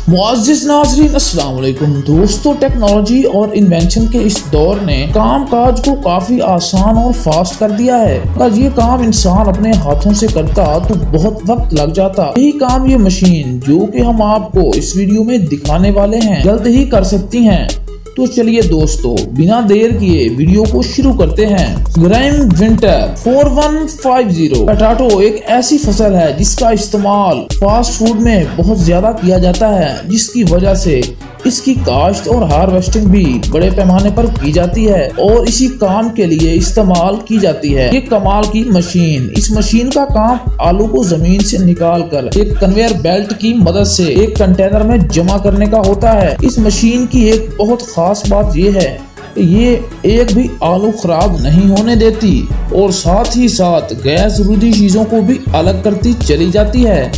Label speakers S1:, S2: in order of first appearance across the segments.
S1: मुअज़्ज़िज़ नाज़रीन अस्सलाम वालेकुम। दोस्तों, टेक्नोलॉजी और इन्वेंशन के इस दौर ने काम काज को काफी आसान और फास्ट कर दिया है। अगर ये काम इंसान अपने हाथों से करता तो बहुत वक्त लग जाता। यही काम ये मशीन, जो कि हम आपको इस वीडियो में दिखाने वाले हैं, जल्द ही कर सकती हैं। तो चलिए दोस्तों, बिना देर किए वीडियो को शुरू करते हैं। ग्राइम विंटर 4150 पोटैटो एक ऐसी फसल है जिसका इस्तेमाल फास्ट फूड में बहुत ज्यादा किया जाता है, जिसकी वजह से इसकी काश्त और हार्वेस्टिंग भी बड़े पैमाने पर की जाती है और इसी काम के लिए इस्तेमाल की जाती है ये कमाल की मशीन। इस मशीन का काम आलू को जमीन से निकालकर एक कन्वेयर बेल्ट की मदद से एक कंटेनर में जमा करने का होता है। इस मशीन की एक बहुत खास बात ये है, ये एक भी आलू खराब नहीं होने देती और साथ ही साथ गैर जरूरी चीजों को भी अलग करती चली जाती है।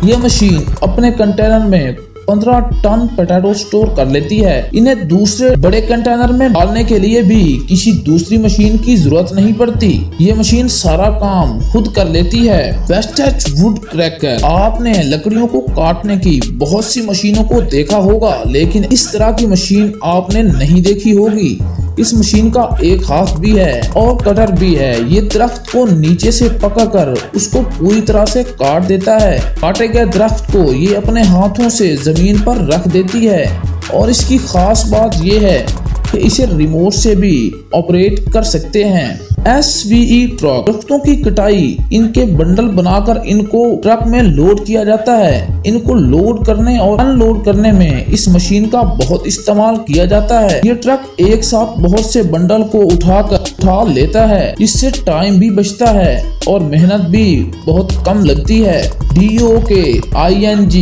S1: ये मशीन अपने कंटेनर में 15 टन पोटैटो स्टोर कर लेती है। इन्हें दूसरे बड़े कंटेनर में डालने के लिए भी किसी दूसरी मशीन की जरूरत नहीं पड़ती। ये मशीन सारा काम खुद कर लेती है। वेस्टेज वुड क्रैकर, आपने लकड़ियों को काटने की बहुत सी मशीनों को देखा होगा, लेकिन इस तरह की मशीन आपने नहीं देखी होगी। इस मशीन का एक हाथ भी है और कटर भी है। ये दरख्त को नीचे से पकड़कर उसको पूरी तरह से काट देता है। काटे गए दरख्त को ये अपने हाथों से जमीन पर रख देती है और इसकी खास बात ये है कि इसे रिमोट से भी ऑपरेट कर सकते हैं। SVE ट्रक, दरख्तों की कटाई, इनके बंडल बनाकर इनको ट्रक में लोड किया जाता है। इनको लोड करने और अनलोड करने में इस मशीन का बहुत इस्तेमाल किया जाता है। ये ट्रक एक साथ बहुत से बंडल को उठा लेता है, जिससे टाइम भी बचता है और मेहनत भी बहुत कम लगती है। DOK ING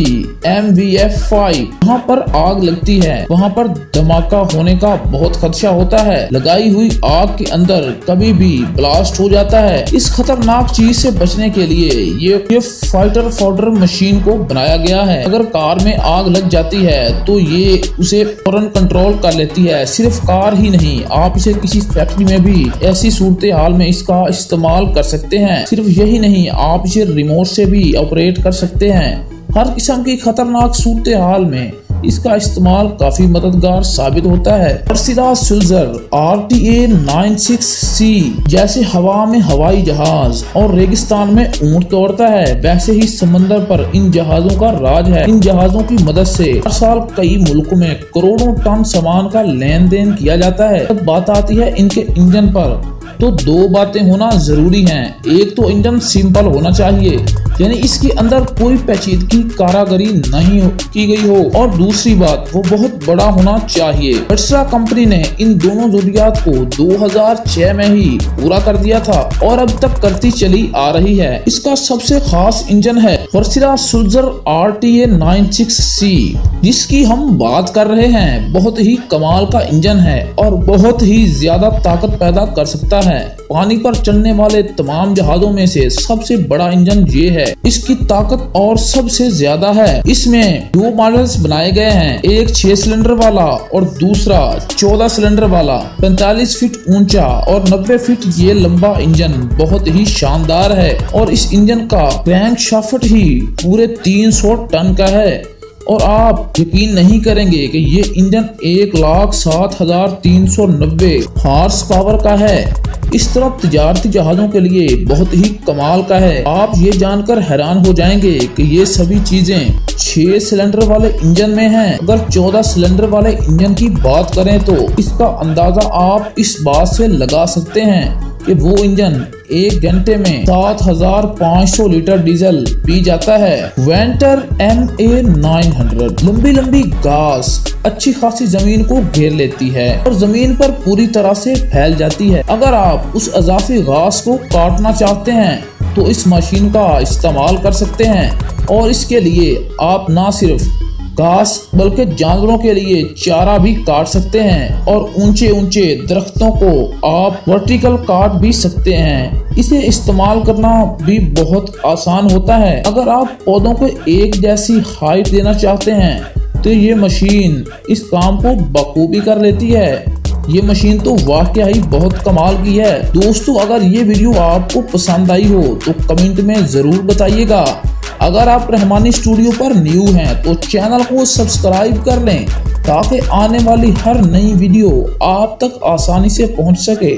S1: MVF5, वहाँ पर आग लगती है, वहाँ पर धमाका होने का बहुत खदशा होता है। लगाई हुई आग के अंदर कभी भी ब्लास्ट हो जाता है। इस खतरनाक चीज से बचने के लिए ये फाइटर फाउडर मशीन को बनाया गया है। अगर कार में आग लग जाती है तो ये उसे फौरन कंट्रोल कर लेती है। सिर्फ कार ही नहीं, आप इसे किसी फैक्ट्री में भी ऐसी सूरत हाल में इसका इस्तेमाल कर सकते हैं। सिर्फ यही नहीं, आप इसे रिमोट से भी ऑपरेट कर सकते हैं। हर किस्म की खतरनाक सूरत हाल में इसका इस्तेमाल काफी मददगार साबित होता है। मर्सिडीज-सुजुकी RTA 96C जैसे हवा में हवाई जहाज और रेगिस्तान में ऊंट दौड़ता है, वैसे ही समंदर पर इन जहाजों का राज है। इन जहाजों की मदद से हर साल कई मुल्कों में करोड़ों टन सामान का लेन देन किया जाता है। जब बात आती है इनके इंजन पर, तो दो बातें होना जरूरी हैं। एक तो इंजन सिंपल होना चाहिए, यानी इसके अंदर कोई पेचीदगी कारागरी नहीं की गई हो, और दूसरी बात, वो बहुत बड़ा होना चाहिए। वर्सा कंपनी ने इन दोनों जरूरियात को 2006 में ही पूरा कर दिया था और अब तक करती चली आ रही है। इसका सबसे खास इंजन है मर्सिडीज-सुजुकी RTA 96C, जिसकी हम बात कर रहे हैं। बहुत ही कमाल का इंजन है और बहुत ही ज्यादा ताकत पैदा कर सकता है। पानी पर चलने वाले तमाम जहाजों में से सबसे बड़ा इंजन ये है। इसकी ताकत और सबसे ज्यादा है। इसमें दो मॉडल्स बनाए गए हैं, एक 6 सिलेंडर वाला और दूसरा 14 सिलेंडर वाला। 45 फीट ऊंचा और 90 फीट ये लंबा इंजन बहुत ही शानदार है और इस इंजन का क्रैंक शाफ्ट ही पूरे 300 टन का है। और आप यकीन नहीं करेंगे कि ये इंजन 1,07,390 हॉर्स पावर का है। इस तरह तिजारती जहाजों के लिए बहुत ही कमाल का है। आप ये जानकर हैरान हो जाएंगे कि ये सभी चीजें 6 सिलेंडर वाले इंजन में हैं। अगर 14 सिलेंडर वाले इंजन की बात करें तो इसका अंदाजा आप इस बात से लगा सकते हैं कि वो इंजन 1 घंटे में 7,500 लीटर डीजल पी जाता है। वेंटर MA 900 लंबी लंबी घास अच्छी खासी जमीन को घेर लेती है और जमीन पर पूरी तरह से फैल जाती है। अगर आप उस अजाफी घास को काटना चाहते हैं तो इस मशीन का इस्तेमाल कर सकते हैं और इसके लिए आप ना सिर्फ घास बल्कि जानवरों के लिए चारा भी काट सकते हैं और ऊंचे ऊंचे दरख्तों को आप वर्टिकल काट भी सकते हैं। इसे इस्तेमाल करना भी बहुत आसान होता है। अगर आप पौधों को एक जैसी हाइट देना चाहते हैं तो ये मशीन इस काम को बखूबी कर लेती है। ये मशीन तो वाकई ही बहुत कमाल की है। दोस्तों, अगर ये वीडियो आपको पसंद आई हो तो कमेंट में जरूर बताइएगा अगर आप रहमानी स्टूडियो पर न्यू हैं तो चैनल को सब्सक्राइब कर लें ताकि आने वाली हर नई वीडियो आप तक आसानी से पहुंच सके।